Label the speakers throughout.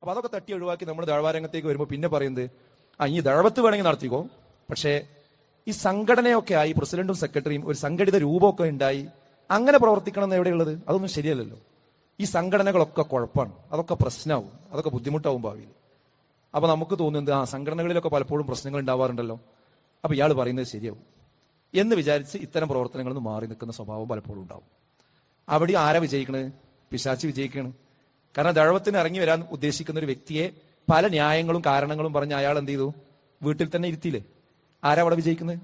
Speaker 1: അപ്പൊ അതൊക്കെ തട്ടി ഒഴിവാക്കി നമ്മൾ ദഅ്വാരംഗത്തേക്ക് വരുമ്പോൾ പിന്നെ പറയുന്നത് ഈ ദഅ്വത്ത് വേണമെങ്കിൽ നടത്തിക്കോ, പക്ഷേ ഈ സംഘടനയൊക്കെ ആയി പ്രസിഡന്റും സെക്രട്ടറിയും ഒരു സംഘടിത രൂപമൊക്കെ ഉണ്ടായി അങ്ങനെ പ്രവർത്തിക്കണം എന്ന് എവിടെയുള്ളത്? അതൊന്നും ശരിയല്ലല്ലോ. ഈ സംഘടനകളൊക്കെ കുഴപ്പമാണ്, അതൊക്കെ പ്രശ്നമാവും, അതൊക്കെ ബുദ്ധിമുട്ടാവും ഭാവിയിൽ. അപ്പൊ നമുക്ക് തോന്നുന്നത് സംഘടനകളിലൊക്കെ പലപ്പോഴും പ്രശ്നങ്ങൾ ഉണ്ടാവാറുണ്ടല്ലോ, അപ്പൊ ഇയാൾ പറയുന്നത് ശരിയാവും എന്ന് വിചാരിച്ച് ഇത്തരം പ്രവർത്തനങ്ങളിൽ നിന്ന് മാറി നിൽക്കുന്ന സ്വഭാവം പലപ്പോഴും ഉണ്ടാവും. അവിടെ ആരാ വിജയിക്കണത്? പിശാച് വിജയിക്കണ്. കാരണം ദഅ്വത്തിന് ഇറങ്ങി വരാൻ ഉദ്ദേശിക്കുന്ന ഒരു വ്യക്തിയെ പല ന്യായങ്ങളും കാരണങ്ങളും പറഞ്ഞ് അയാൾ എന്ത് ചെയ്തു? വീട്ടിൽ തന്നെ ഇരുത്തിയില്ലേ? ആരാ അവിടെ വിജയിക്കുന്നത്?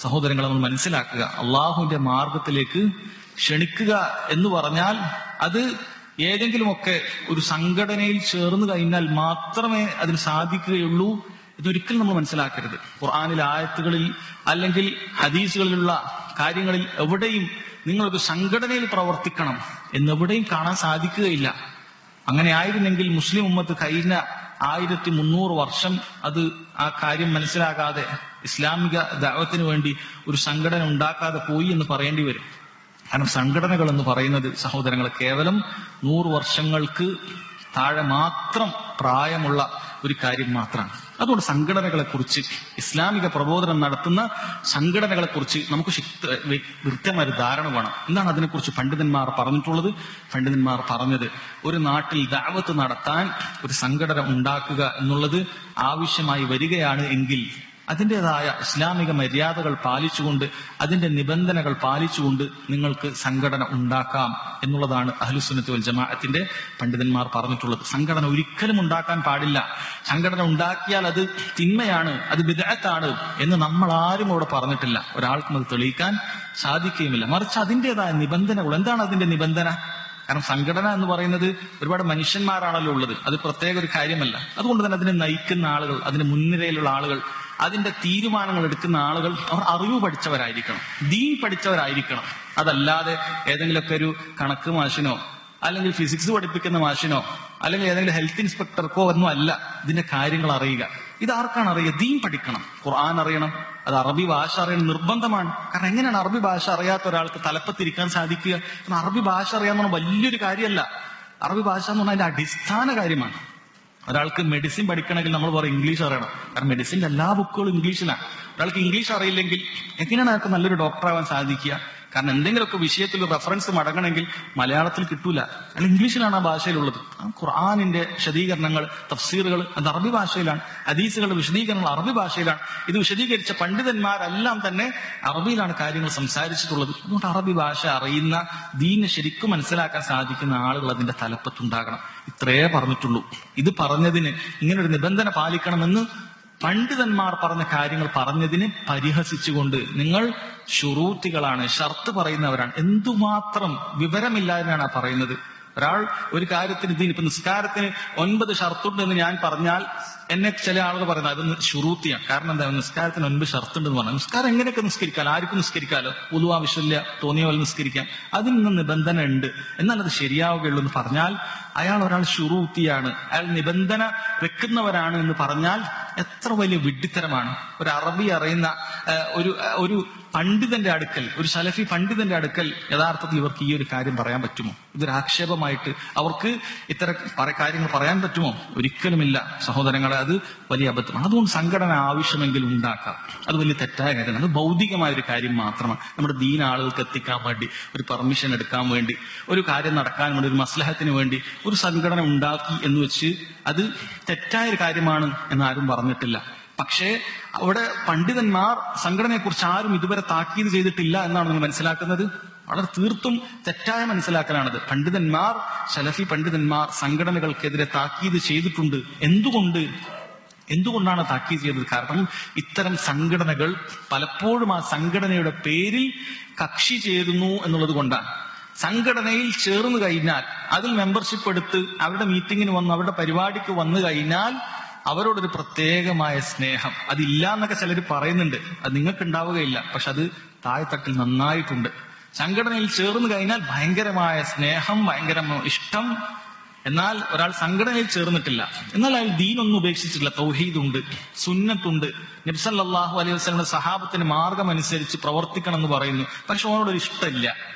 Speaker 2: സഹോദരങ്ങൾ, നമ്മൾ മനസ്സിലാക്കുക, അള്ളാഹുവിന്റെ മാർഗത്തിലേക്ക് ക്ഷണിക്കുക എന്ന് പറഞ്ഞാൽ അത് ഏതെങ്കിലുമൊക്കെ ഒരു സംഘടനയിൽ ചേർന്ന് കഴിഞ്ഞാൽ മാത്രമേ അതിന് സാധിക്കുകയുള്ളൂ ഇതൊരിക്കലും നമ്മൾ മനസ്സിലാക്കരുത്. ഖുർആനിലെ ആയത്തുകളിൽ അല്ലെങ്കിൽ ഹദീസുകളിലുള്ള കാര്യങ്ങളിൽ എവിടെയും നിങ്ങളൊരു സംഘടനയിൽ പ്രവർത്തിക്കണം എന്നെവിടെയും കാണാൻ സാധിക്കുകയില്ല. അങ്ങനെ ആയിരുന്നെങ്കിൽ മുസ്ലിം ഉമ്മത്ത് കഴിഞ്ഞ 1300 വർഷം അത് ആ കാര്യം മനസ്സിലാകാതെ ഇസ്ലാമിക ദഅവത്തിന് വേണ്ടി ഒരു സംഘടന ഉണ്ടാക്കാതെ പോയി എന്ന് പറയേണ്ടി വരും. കാരണം സംഘടനകൾ എന്ന് പറയുന്നത് സഹോദരങ്ങൾ കേവലം 100 വർഷങ്ങൾക്ക് താഴെ മാത്രം പ്രായമുള്ള ഒരു കാര്യം മാത്രമാണ്. അതുകൊണ്ട് സംഘടനകളെ കുറിച്ച്, ഇസ്ലാമിക പ്രബോധനം നടത്തുന്ന സംഘടനകളെ കുറിച്ച് നമുക്ക് കൃത്യമായ ഒരു ധാരണ വേണം. എന്താണ് അതിനെക്കുറിച്ച് പണ്ഡിതന്മാർ പറഞ്ഞിട്ടുള്ളത്? പണ്ഡിതന്മാർ പറഞ്ഞത്, ഒരു നാട്ടിൽ ദഅവത്ത് നടത്താൻ ഒരു സംഘടന ഉണ്ടാക്കുക എന്നുള്ളത് ആവശ്യമായി വരികയാണ് എങ്കിൽ അതിൻ്റെതായ ഇസ്ലാമിക മര്യാദകൾ പാലിച്ചുകൊണ്ട്, അതിന്റെ നിബന്ധനകൾ പാലിച്ചുകൊണ്ട് നിങ്ങൾക്ക് സംഘടന ഉണ്ടാക്കാം എന്നുള്ളതാണ് അഹ്ലുസുന്നത്ത് വൽ ജമാഅത്തിന്റെ പണ്ഡിതന്മാർ പറഞ്ഞിട്ടുള്ളത്. സംഘടന ഒരിക്കലും ഉണ്ടാക്കാൻ പാടില്ല. സംഘടന ഉണ്ടാക്കിയാൽ അത് തിന്മയാണ്, അത് ബിദ്അത്താണ് എന്ന് നമ്മൾ ആരും ഇവിടെ പറഞ്ഞിട്ടില്ല. ഒരാൾക്കും അത് തെളിയിക്കാൻ സാധിക്കുകയുമില്ല. മറിച്ച് അതിൻ്റെതായ നിബന്ധനകൾ. എന്താണ് അതിന്റെ നിബന്ധന? കാരണം സംഘടന എന്ന് പറയുന്നത് ഒരുപാട് മനുഷ്യന്മാരാണല്ലോ ഉള്ളത്, അത് പ്രത്യേക ഒരു കാര്യമല്ല. അതുകൊണ്ട് തന്നെ അതിനെ നയിക്കുന്ന ആളുകൾ, അതിന്റെ മുൻനിരയിലുള്ള ആളുകൾ, അതിന്റെ തീരുമാനങ്ങൾ എടുക്കുന്ന ആളുകൾ അവർ അറിവ് പഠിച്ചവരായിരിക്കണം, ദീൻ പഠിച്ചവരായിരിക്കണം. അതല്ലാതെ ഏതെങ്കിലുമൊക്കെ ഒരു കണക്ക് മാഷിനോ അല്ലെങ്കിൽ ഫിസിക്സ് പഠിപ്പിക്കുന്ന മാഷിനോ അല്ലെങ്കിൽ ഏതെങ്കിലും ഹെൽത്ത് ഇൻസ്പെക്ടർക്കോ ഒന്നും അല്ല ഇതിന്റെ കാര്യങ്ങൾ അറിയുക. ഇതാർക്കാണ് അറിയുക? ദീൻ പഠിക്കണം, ഖുർആൻ അറിയണം, അത് അറബി ഭാഷ അറിയണം, നിർബന്ധമാണ്. കാരണം എങ്ങനെയാണ് അറബി ഭാഷ അറിയാത്ത ഒരാൾക്ക് തലപ്പത്തിരിക്കാൻ സാധിക്കുക? കാരണം അറബി ഭാഷ അറിയാമെന്ന് വലിയൊരു കാര്യമല്ല. അറബി ഭാഷ എന്ന് പറഞ്ഞാൽ അതിന്റെ അടിസ്ഥാന കാര്യമാണ്. ഒരാൾക്ക് മെഡിസിൻ പഠിക്കണമെങ്കിൽ നമ്മൾ പറയും ഇംഗ്ലീഷ് അറിയണം. കാരണം മെഡിസിന്റെ എല്ലാ ബുക്കുകളും ഇംഗ്ലീഷിലാണ്. ഒരാൾക്ക് ഇംഗ്ലീഷ് അറിയില്ലെങ്കിൽ എങ്ങനെയാണ് അയാൾക്ക് നല്ലൊരു ഡോക്ടറാവാൻ സാധിക്കുക? കാരണം എന്തെങ്കിലുമൊക്കെ വിഷയത്തിൽ റെഫറൻസ് മടങ്ങണമെങ്കിൽ മലയാളത്തിൽ കിട്ടൂല, അല്ലെങ്കിൽ ഇംഗ്ലീഷിലാണ് ആ ഭാഷയിലുള്ളത്. ഖുർആനിന്റെ വിശദീകരണങ്ങൾ, തഫ്സീറുകൾ അത് അറബി ഭാഷയിലാണ്, ഹദീസുകളുടെ വിശദീകരണങ്ങൾ അറബി ഭാഷയിലാണ്. ഇത് വിശദീകരിച്ച പണ്ഡിതന്മാരെല്ലാം തന്നെ അറബിയിലാണ് കാര്യങ്ങൾ സംസാരിച്ചിട്ടുള്ളത്. അതുകൊണ്ട് അറബി ഭാഷ അറിയുന്ന, ദീനെ ശരിക്കും മനസ്സിലാക്കാൻ സാധിക്കുന്ന ആളുകൾ അതിന്റെ തലപ്പത്തുണ്ടാകണം. ഇത്രയേ പറഞ്ഞിട്ടുള്ളൂ. ഇത് പറഞ്ഞതിന്, ഇങ്ങനൊരു നിബന്ധന പാലിക്കണമെന്ന് പണ്ഡിതന്മാർ പറഞ്ഞ കാര്യങ്ങൾ പറഞ്ഞതിനെ പരിഹസിച്ചുകൊണ്ട് നിങ്ങൾ ശുറൂത്തികളാണ്, ഷർത്ത് പറയുന്നവരാണ്, എന്തുമാത്രം വിവരമില്ലായ്മയാണ് പറയുന്നത്. ഒരാൾ ഒരു കാര്യത്തിന് ഇപ്പൊ നിസ്കാരത്തിന് 9 ഷർത്തുണ്ട് എന്ന് ഞാൻ പറഞ്ഞാൽ എന്നെ ചില ആളുകൾ പറയുന്നത് അതൊന്ന് ശുറൂത്തിയാണ്. കാരണം എന്താ? നിസ്കാരത്തിന് 9 ഷർത്തുണ്ടെന്ന് പറഞ്ഞാൽ നിസ്കാരം എങ്ങനെയൊക്കെ നിസ്കരിക്കാലോ, ആർക്കും നിസ്കരിക്കാലോ, ഉളു ആവശ്യമില്ല, തോന്നിയ പോലെ നിസ്കരിക്കാം, അതിന് നിബന്ധന ഉണ്ട്, എന്നാൽ അത് ശരിയാവുകയുള്ളൂ എന്ന് പറഞ്ഞാൽ ഒരാൾ ശുറൂത്തിയാണ്, അയാൾ നിബന്ധന വെക്കുന്നവരാണ് എന്ന് പറഞ്ഞാൽ എത്ര വലിയ വിഡ്ഢിത്തരമാണ്. ഒരു അറബി അറിയുന്ന ഒരു പണ്ഡിതന്റെ അടുക്കൽ, ഒരു സലഫി പണ്ഡിതന്റെ അടുക്കൽ യഥാർത്ഥത്തിൽ ഇവർക്ക് ഈ ഒരു കാര്യം പറയാൻ പറ്റുമോ? ഇതൊരു ആക്ഷേപമായിട്ട് അവർക്ക് ഇത്തരം കാര്യങ്ങൾ പറയാൻ പറ്റുമോ? ഒരിക്കലുമില്ല സഹോദരങ്ങളെ, അത് വലിയ അബദ്ധമാണ്. അതുകൊണ്ട് സംഘടന ആവശ്യമെങ്കിൽ ഉണ്ടാക്കാം, അത് വലിയ തെറ്റായ കാര്യമാണ്. അത് ഭൗതികമായ ഒരു കാര്യം മാത്രമാണ്. നമ്മുടെ ദീൻ ആളുകൾക്ക് എത്തിക്കാൻ വേണ്ടി, ഒരു പെർമിഷൻ എടുക്കാൻ വേണ്ടി, ഒരു കാര്യം നടക്കാൻ വേണ്ടി, ഒരു മസ്ലഹത്തിന് വേണ്ടി ഒരു സംഘടന ഉണ്ടാക്കി എന്ന് വെച്ച് അത് തെറ്റായ ഒരു കാര്യമാണ് എന്നാരും പറഞ്ഞിട്ടില്ല. പക്ഷേ അവിടെ പണ്ഡിതന്മാർ സംഘടനയെക്കുറിച്ച് ആരും ഇതുവരെ താക്കീത് ചെയ്തിട്ടില്ല എന്നാണ് നിങ്ങൾ മനസ്സിലാക്കുന്നത്. വളരെ തീർത്തും തെറ്റായ മനസ്സിലാക്കലാണത്. പണ്ഡിതന്മാർ, സലഫി പണ്ഡിതന്മാർ സംഘടനകൾക്കെതിരെ താക്കീത് ചെയ്തിട്ടുണ്ട്. എന്തുകൊണ്ടാണ് താക്കീത് ചെയ്തത്? കാരണം ഇത്തരം സംഘടനകൾ പലപ്പോഴും ആ സംഘടനയുടെ പേരിൽ കക്ഷി ചേരുന്നു എന്നുള്ളത് കൊണ്ടാണ്. സംഘടനയിൽ ചേർന്ന് കഴിഞ്ഞാൽ, അതിൽ മെമ്പർഷിപ്പ് എടുത്ത് അവരുടെ മീറ്റിങ്ങിന് വന്ന് അവരുടെ പരിപാടിക്ക് വന്നു കഴിഞ്ഞാൽ അവരോടൊരു പ്രത്യേകമായ സ്നേഹം, അതില്ല എന്നൊക്കെ ചിലർ പറയുന്നുണ്ട്. അത് നിങ്ങൾക്ക് ഉണ്ടാവുകയില്ല, പക്ഷെ അത് താഴെത്തട്ടിൽ നന്നായിട്ടുണ്ട്. സംഘടനയിൽ ചേർന്ന് കഴിഞ്ഞാൽ ഭയങ്കരമായ സ്നേഹം, ഭയങ്കരമായ ഇഷ്ടം. എന്നാൽ ഒരാൾ സംഘടനയിൽ ചേർന്നിട്ടില്ല, എന്നാൽ അയാൾ ദീനൊന്നും ഉപേക്ഷിച്ചിട്ടില്ല. തൗഹീദുണ്ട്, സുന്നത്തുണ്ട്, നബി സല്ലല്ലാഹു അലൈഹി വസല്ലമയുടെ സഹാബത്തിന്റെ മാർഗം അനുസരിച്ച് പ്രവർത്തിക്കണം എന്ന് പറയുന്നു. പക്ഷെ അവനോടൊരു ഇഷ്ടമില്ല.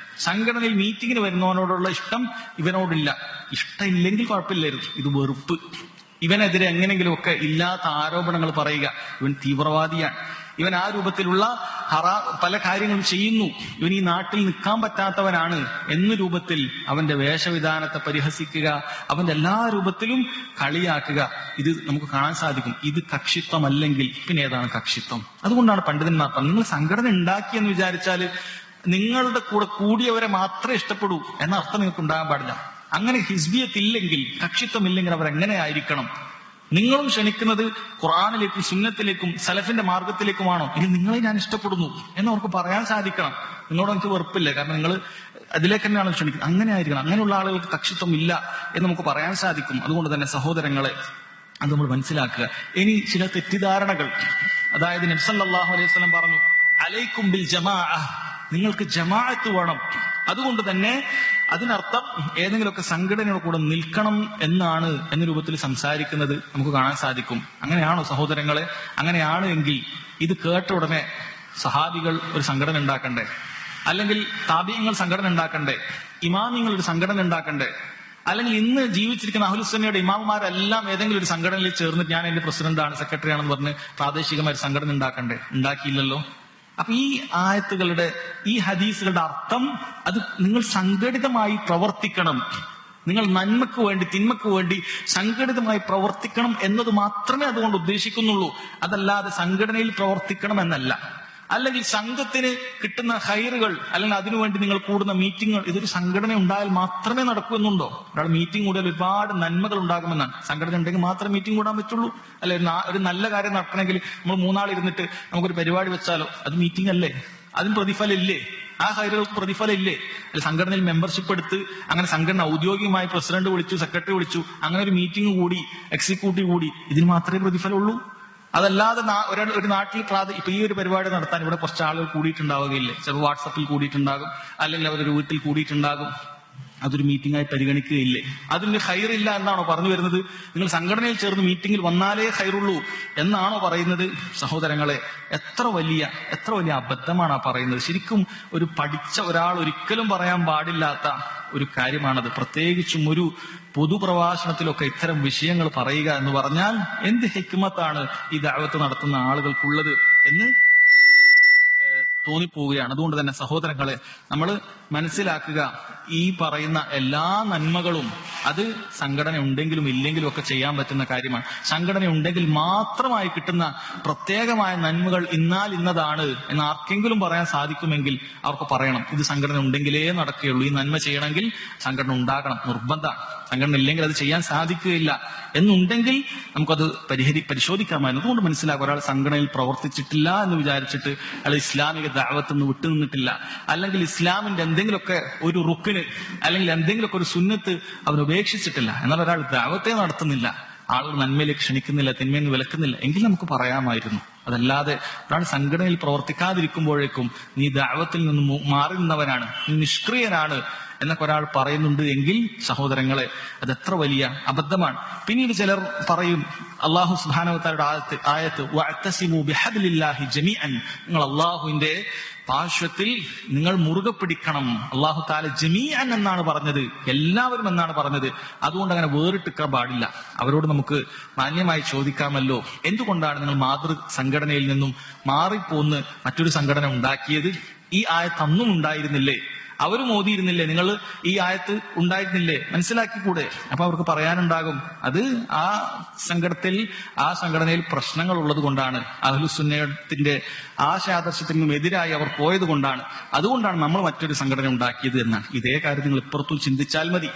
Speaker 2: സംഘടനയിൽ മീറ്റിങ്ങിന് വരുന്നവനോടുള്ള ഇഷ്ടം ഇവനോടില്ല. ഇഷ്ടമില്ലെങ്കിൽ കുഴപ്പമില്ലായിരുന്നു, ഇത് വെറുപ്പ്. ഇവനെതിരെ എങ്ങനെങ്കിലുമൊക്കെ ഇല്ലാത്ത ആരോപണങ്ങൾ പറയുക. ഇവൻ തീവ്രവാദിയാണ്, ഇവൻ ആ രൂപത്തിലുള്ള പല കാര്യങ്ങളും ചെയ്യുന്നു, ഇവൻ ഈ നാട്ടിൽ നിൽക്കാൻ പറ്റാത്തവനാണ് എന്ന രൂപത്തിൽ അവന്റെ വേഷവിധാനത്തെ പരിഹസിക്കുക, അവന്റെ എല്ലാ രൂപത്തിലും കളിയാക്കുക. ഇത് നമുക്ക് കാണാൻ സാധിക്കും. ഇത് കക്ഷിത്വമല്ലെങ്കിൽ പിന്നെ ഏതാണ് കക്ഷിത്വം? അതുകൊണ്ടാണ് പണ്ഡിതന്മാർ പറഞ്ഞത്, നിങ്ങൾ സംഘടന ഉണ്ടാക്കിയെന്ന് വിചാരിച്ചാൽ നിങ്ങളുടെ കൂടെ കൂടിയവരെ മാത്രമേ ഇഷ്ടപ്പെടൂ എന്ന അർത്ഥം നിങ്ങൾക്ക് ഉണ്ടാകാൻ പാടില്ല. അങ്ങനെ ഹിസ്ബിയത്തില്ലെങ്കിൽ, കക്ഷിത്വം ഇല്ലെങ്കിൽ അവരെങ്ങനെ ആയിരിക്കണം? നിങ്ങളും ക്ഷണിക്കുന്നത് ഖുർആനിലേക്കും സുന്നത്തിലേക്കും സലഫിന്റെ മാർഗത്തിലേക്കുമാണോ? ഇനി നിങ്ങളെ ഞാൻ ഇഷ്ടപ്പെടുന്നു എന്ന് അവർക്ക് പറയാൻ സാധിക്കണം. നിങ്ങളോട് എനിക്ക് വെറുപ്പില്ല, കാരണം നിങ്ങൾ അതിലേക്ക് തന്നെയാണ് ക്ഷണിക്കുന്നത്. അങ്ങനെ ആയിരിക്കണം. അങ്ങനെയുള്ള ആളുകൾക്ക് കക്ഷിത്വം ഇല്ല എന്ന് നമുക്ക് പറയാൻ സാധിക്കും. അതുകൊണ്ട് തന്നെ സഹോദരങ്ങളെ, അത് നമ്മൾ മനസ്സിലാക്കുക. ഇനി ചില തെറ്റിദ്ധാരണകൾ, അതായത് നബി സല്ലല്ലാഹു അലൈഹി വസല്ലം പറഞ്ഞു, അലൈക്കും ബിൽ ജമാഅ, നിങ്ങൾക്ക് ജമാഅത്ത് വേണം. അതുകൊണ്ട് തന്നെ അതിനർത്ഥം ഏതെങ്കിലുമൊക്കെ സംഘടനയുടെ കൂടെ നിൽക്കണം എന്നാണ് എന്ന രൂപത്തിൽ സംസാരിക്കുന്നത് നമുക്ക് കാണാൻ സാധിക്കും. അങ്ങനെയാണോ സഹോദരങ്ങളെ? അങ്ങനെയാണ് എങ്കിൽ ഇത് കേട്ട ഉടനെ സഹാബികൾ ഒരു സംഘടന ഉണ്ടാക്കണ്ടേ? അല്ലെങ്കിൽ താബിഈങ്ങൾ സംഘടന ഉണ്ടാക്കണ്ടേ? ഇമാമിങ്ങൾ ഒരു സംഘടന ഉണ്ടാക്കണ്ടേ? അല്ലെങ്കിൽ ഇന്ന് ജീവിച്ചിരിക്കുന്ന അഹ്ലുസുന്നയുടെ ഇമാമുമാരെല്ലാം ഏതെങ്കിലും ഒരു സംഘടനയിൽ ചേർന്നിട്ട് ഞാൻ എന്റെ പ്രസിഡന്റാണ്, സെക്രട്ടറി ആണെന്ന് പറഞ്ഞ് പ്രാദേശികമായ ഒരു സംഘടന ഉണ്ടാക്കണ്ടേ? ഉണ്ടാക്കിയില്ലല്ലോ. അപ്പൊ ഈ ആയത്തുകളുടെ, ഈ ഹദീസുകളുടെ അർത്ഥം, അത് നിങ്ങൾ സംഘടിതമായി പ്രവർത്തിക്കണം, നിങ്ങൾ നന്മക്ക് വേണ്ടി തിന്മക്ക് വേണ്ടി സംഘടിതമായി പ്രവർത്തിക്കണം എന്നത് മാത്രമേ അതുകൊണ്ട് ഉദ്ദേശിക്കുന്നുള്ളൂ. അതല്ലാതെ സംഘടനയിൽ പ്രവർത്തിക്കണം എന്നല്ല. അല്ലെങ്കിൽ സംഘത്തിന് കിട്ടുന്ന ഹൈറുകൾ, അല്ലെങ്കിൽ അതിനുവേണ്ടി നിങ്ങൾ കൂടുന്ന മീറ്റിങ്ങുകൾ, ഇതൊരു സംഘടന ഉണ്ടായാൽ മാത്രമേ നടക്കൂ എന്നുണ്ടോ? ഒരാൾ മീറ്റിംഗ് കൂടിയാൽ ഒരുപാട് നന്മകൾ ഉണ്ടാകുമെന്നാണ്. സംഘടന ഉണ്ടെങ്കിൽ മാത്രമേ മീറ്റിംഗ് കൂടാൻ പറ്റുള്ളൂ. അല്ലെ, ഒരു നല്ല കാര്യം നടക്കണമെങ്കിൽ നമ്മൾ മൂന്നാൾ ഇരുന്നിട്ട് നമുക്കൊരു പരിപാടി വെച്ചാലോ, അത് മീറ്റിംഗ് അല്ലേ? അതിന് പ്രതിഫലം ഇല്ലേ? ആ ഹൈറുകൾക്ക് പ്രതിഫലം ഇല്ലേ? അല്ല, സംഘടനയിൽ മെമ്പർഷിപ്പ് എടുത്ത് അങ്ങനെ സംഘടന ഔദ്യോഗികമായി പ്രസിഡന്റ് വിളിച്ചു, സെക്രട്ടറി വിളിച്ചു, അങ്ങനെ ഒരു മീറ്റിംഗ് കൂടി, എക്സിക്യൂട്ടീവ് കൂടി, ഇതിന് മാത്രമേ പ്രതിഫലം ഉള്ളൂ. അതല്ലാതെ ഒരു നാട്ടിൽ ഇപ്പൊ ഈ ഒരു പരിപാടി നടത്താൻ ഇവിടെ കുറച്ച് ആളുകൾ കൂടിയിട്ടുണ്ടാവുകയില്ലേ? ചിലപ്പോൾ വാട്സപ്പിൽ കൂടിയിട്ടുണ്ടാകും, അല്ലെങ്കിൽ അവരൊരു വീട്ടിൽ കൂടിയിട്ടുണ്ടാകും. അതൊരു മീറ്റിംഗ് ആയി പരിഗണിക്കുകയില്ലേ? അതിന് ഹൈറില്ല എന്നാണോ പറഞ്ഞു വരുന്നത്? നിങ്ങൾ സംഘടനയിൽ ചേർന്ന് മീറ്റിംഗിൽ വന്നാലേ ഹൈറുള്ളൂ എന്നാണോ പറയുന്നത്? സഹോദരങ്ങളെ, എത്ര വലിയ അബദ്ധമാണ് ആ പറയുന്നത്. ശരിക്കും ഒരു പഠിച്ച ഒരാൾ ഒരിക്കലും പറയാൻ പാടില്ലാത്ത ഒരു കാര്യമാണത്. പ്രത്യേകിച്ചും ഒരു പൊതുപ്രഭാഷണത്തിലൊക്കെ ഇത്തരം വിഷയങ്ങൾ പറയുക എന്ന് പറഞ്ഞാൽ എന്ത് ഹിക്മത്താണ് ഈ ദഅവത്ത് നടത്തുന്ന ആളുകൾക്കുള്ളത് എന്ന് തോന്നിപ്പോവുകയാണ്. അതുകൊണ്ട് തന്നെ സഹോദരങ്ങളെ, നമ്മൾ മനസ്സിലാക്കുക, ഈ പറയുന്ന എല്ലാ നന്മകളും അത് സംഘടന ഉണ്ടെങ്കിലും ഇല്ലെങ്കിലും ഒക്കെ ചെയ്യാൻ പറ്റുന്ന കാര്യമാണ്. സംഘടന ഉണ്ടെങ്കിൽ മാത്രമായി കിട്ടുന്ന പ്രത്യേകമായ നന്മകൾ ഇന്നതാണ് എന്ന് ആർക്കെങ്കിലും പറയാൻ സാധിക്കുമെങ്കിൽ അവർക്ക് പറയണം. ഇത് സംഘടന ഉണ്ടെങ്കിലേ നടക്കുകയുള്ളൂ. ഈ നന്മ ചെയ്യണമെങ്കിൽ സംഘടന ഉണ്ടാകണം, നിർബന്ധമാണ്. സംഘടന ഇല്ലെങ്കിൽ അത് ചെയ്യാൻ സാധിക്കുകയില്ല എന്നുണ്ടെങ്കിൽ നമുക്കത് പരിശോധിക്കാമായിരുന്നു. അതുകൊണ്ട് മനസ്സിലാക്കുക, ഒരാൾ സംഘടനയിൽ പ്രവർത്തിച്ചിട്ടില്ല എന്ന് വിചാരിച്ചിട്ട് അയാൾ ഇസ്ലാമിക ദഅവത്ത് നിന്ന് വിട്ടുനിന്നിട്ടില്ല, അല്ലെങ്കിൽ ഇസ്ലാമിന്റെ എന്തെങ്കിലുമൊക്കെ ഒരു റുക്കിന് അല്ലെങ്കിൽ എന്തെങ്കിലുമൊക്കെ ഒരു സുന്നത്ത് അവൻ ഉപേക്ഷിച്ചിട്ടില്ല, എന്നാൽ ഒരാൾ ദഅവത്തെ നടത്തുന്നില്ല, ആളുകൾ നന്മയിലേക്ക് ക്ഷണിക്കുന്നില്ല, തിന്മയിൽ നിന്ന് വിലക്കുന്നില്ല, എങ്കിൽ നമുക്ക് പറയാമായിരുന്നു. അതല്ലാതെ ഒരാൾ സംഘടനയിൽ പ്രവർത്തിക്കാതിരിക്കുമ്പോഴേക്കും നീ ദഅവത്തിൽ നിന്ന് മാറി നിന്നവനാണ്, നീ നിഷ്ക്രിയനാണ് എന്നൊക്കെ ഒരാൾ പറയുന്നുണ്ട് എങ്കിൽ സഹോദരങ്ങളെ, അത് എത്ര വലിയ അബദ്ധമാണ്. പിന്നീട് ചിലർ പറയും, അല്ലാഹു സുബ്ഹാനഹു വ തആലയുടെ ആയത്ത് വഅതസിമു ബിഹബ്ലില്ലാഹി ജമീഅൻ, നിങ്ങൾ അല്ലാഹുവിന്റെ പാർശ്വത്തിൽ നിങ്ങൾ മുറുകെ പിടിക്കണം. അല്ലാഹു തആല ജമീഅൻ എന്നാണ് പറഞ്ഞത്, എല്ലാവരും എന്നാണ് പറഞ്ഞത്. അതുകൊണ്ട് അങ്ങനെ വേറിട്ടിക്കാൻ പാടില്ല. അവരോട് നമുക്ക് മാന്യമായി ചോദിക്കാമല്ലോ, എന്തുകൊണ്ടാണ് നിങ്ങൾ മാതൃ സംഘടനയിൽ നിന്നും മാറിപ്പോന്ന് മറ്റൊരു സംഘടന ഉണ്ടാക്കിയത്? ഈ ആയത്ത് അന്നും ഉണ്ടായിരുന്നില്ലേ? അവരും ഓതിയിരുന്നില്ലേ? നിങ്ങൾ ഈ ആയത്ത് ഉണ്ടായിരുന്നില്ലേ? മനസ്സിലാക്കിക്കൂടെ? അപ്പൊ അവർക്ക് പറയാനുണ്ടാകും, അത് ആ സംഘടനയിൽ പ്രശ്നങ്ങൾ ഉള്ളത് കൊണ്ടാണ്, അഹ്ലുസുന്നത്തിന്റെ ആശയാദർശത്തിൽ നിന്നും എതിരായി അവർ പോയത് കൊണ്ടാണ്, അതുകൊണ്ടാണ് നമ്മൾ മറ്റൊരു സംഘടന ഉണ്ടാക്കിയത് എന്നാണ്. ഇതേ കാര്യം നിങ്ങൾ ഇപ്പുറത്തും ചിന്തിച്ചാൽ മതി.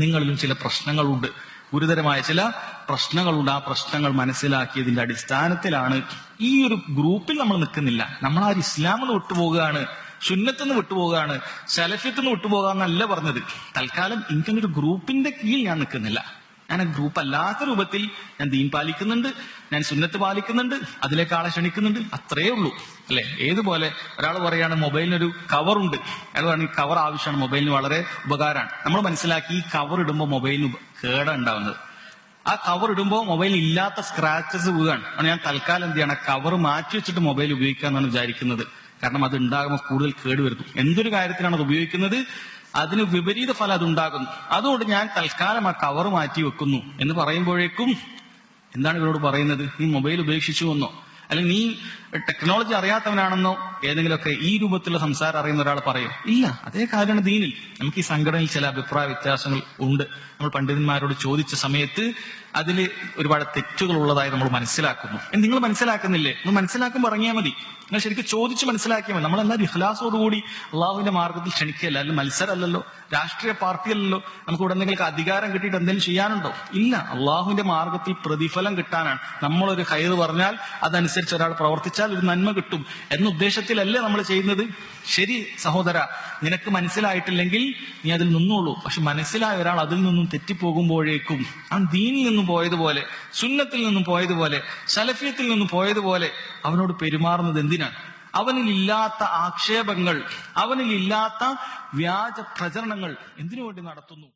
Speaker 2: നിങ്ങളിലും ചില പ്രശ്നങ്ങളുണ്ട്, ഗുരുതരമായ ചില പ്രശ്നങ്ങളുണ്ട്. ആ പ്രശ്നങ്ങൾ മനസ്സിലാക്കിയതിന്റെ അടിസ്ഥാനത്തിലാണ് ഈ ഒരു ഗ്രൂപ്പിൽ നമ്മൾ നിൽക്കുന്നില്ല. നമ്മളാരും ഇസ്ലാമെന്ന് വിട്ടുപോകുകയാണ്, സുന്നത്തുനിന്ന് വിട്ടുപോകുകയാണ്, സലഫിത്തുനിന്ന് വിട്ടുപോകാന്നല്ല പറഞ്ഞത്. തൽക്കാലം എനിക്കൊരു ഗ്രൂപ്പിന്റെ കീഴിൽ ഞാൻ നിൽക്കുന്നില്ല. ഞാൻ ആ ഗ്രൂപ്പ് അല്ലാത്ത രൂപത്തിൽ ഞാൻ ദീൻ പാലിക്കുന്നുണ്ട്, ഞാൻ സുന്നത്ത് പാലിക്കുന്നുണ്ട്, അതിലേക്ക് ആളെ ക്ഷണിക്കുന്നുണ്ട്, അത്രയേ ഉള്ളൂ. അല്ലെ? ഏതുപോലെ ഒരാൾ പറയാണ് മൊബൈലിനൊരു കവറുണ്ട്, അയാൾ പറയുന്നത് കവർ ആവശ്യമാണ്, മൊബൈലിന് വളരെ ഉപകാരമാണ്. നമ്മൾ മനസ്സിലാക്കി ഈ കവർ ഇടുമ്പോൾ മൊബൈലിന് കേടാ ഉണ്ടാവുന്നത്. ആ കവർ ഇടുമ്പോൾ മൊബൈലിൽ ഇല്ലാത്ത സ്ക്രാച്ചസ് വീഴാണ്. ഞാൻ തൽക്കാലം എന്ത് ചെയ്യണം, കവർ മാറ്റി വെച്ചിട്ട് മൊബൈൽ ഉപയോഗിക്കാന്നാണ് വിചാരിക്കുന്നത്. കാരണം അത് ഉണ്ടാകുമ്പോൾ കൂടുതൽ കേടുവരുന്നു. എന്തൊരു കാര്യത്തിനാണ് അത് ഉപയോഗിക്കുന്നത്, അതിന് വിപരീത ഫലം അതുണ്ടാകുന്നു. അതുകൊണ്ട് ഞാൻ തൽക്കാലം ആ കവർ മാറ്റി വെക്കുന്നു എന്ന് പറയുമ്പോഴേക്കും എന്താണ് ഇവരോട് പറയുന്നത്? നീ മൊബൈൽ ഉപേക്ഷിച്ചു എന്നോ, അല്ലെങ്കിൽ നീ ടെക്നോളജി അറിയാത്തവനാണെന്നോ ഏതെങ്കിലുമൊക്കെ ഈ രൂപത്തിലുള്ള സംസാരം അറിയുന്ന ഒരാൾ പറയും? ഇല്ല. അതേ കാര്യമാണ് ദീനിൽ. നമുക്ക് ഈ സംഘടനയിൽ ചില അഭിപ്രായ വ്യത്യാസങ്ങൾ ഉണ്ട്. നമ്മൾ പണ്ഡിതന്മാരോട് ചോദിച്ച സമയത്ത് അതിൽ ഒരുപാട് തെറ്റുകൾ ഉള്ളതായി നമ്മൾ മനസ്സിലാക്കുന്നു. നിങ്ങൾ മനസ്സിലാക്കുന്നില്ലേ? നിങ്ങൾ മനസ്സിലാക്കുമ്പോൾ ഇറങ്ങിയാൽ മതി. നിങ്ങൾ ശരിക്കും ചോദിച്ച് മനസ്സിലാക്കിയാൽ മതി. നമ്മളെല്ലാവരും ഇഖ്ലാസോടുകൂടി അള്ളാഹുവിന്റെ മാർഗത്തിൽ ക്ഷണിക്കുകയല്ല. അല്ലെങ്കിൽ മത്സരമല്ലല്ലോ, രാഷ്ട്രീയ പാർട്ടിയല്ലല്ലോ. നമുക്ക് ഇവിടെ എന്തെങ്കിലും അധികാരം കിട്ടിയിട്ട് എന്തെങ്കിലും ചെയ്യാനുണ്ടോ? ഇല്ല. അള്ളാഹുവിന്റെ മാർഗത്തിൽ പ്രതിഫലം കിട്ടാനാണ്. നമ്മളൊരു ഖൈർ പറഞ്ഞാൽ അതനുസരിച്ച് ഒരാൾ പ്രവർത്തിച്ചാൽ ഒരു നന്മ കിട്ടും എന്ന ഉദ്ദേശത്തിലല്ലേ നമ്മൾ ചെയ്യുന്നത്. ശരി സഹോദര, നിനക്ക് മനസ്സിലായിട്ടില്ലെങ്കിൽ നീ അതിൽ നിന്നോളൂ. പക്ഷെ മനസ്സിലായ ഒരാൾ അതിൽ നിന്നും തെറ്റിപ്പോകുമ്പോഴേക്കും ആ ദീനിൽ നിന്നും പോയതുപോലെ, സുന്നത്തിൽ നിന്നും പോയതുപോലെ, സലഫിയത്തിൽ നിന്നും പോയതുപോലെ അവനോട് പെരുമാറുന്നത് എന്തിനാണ്? അവനിലില്ലാത്ത ആക്ഷേപങ്ങൾ, അവനിലില്ലാത്ത വ്യാജ പ്രചരണങ്ങൾ എന്തിനു വേണ്ടി നടത്തുന്നു?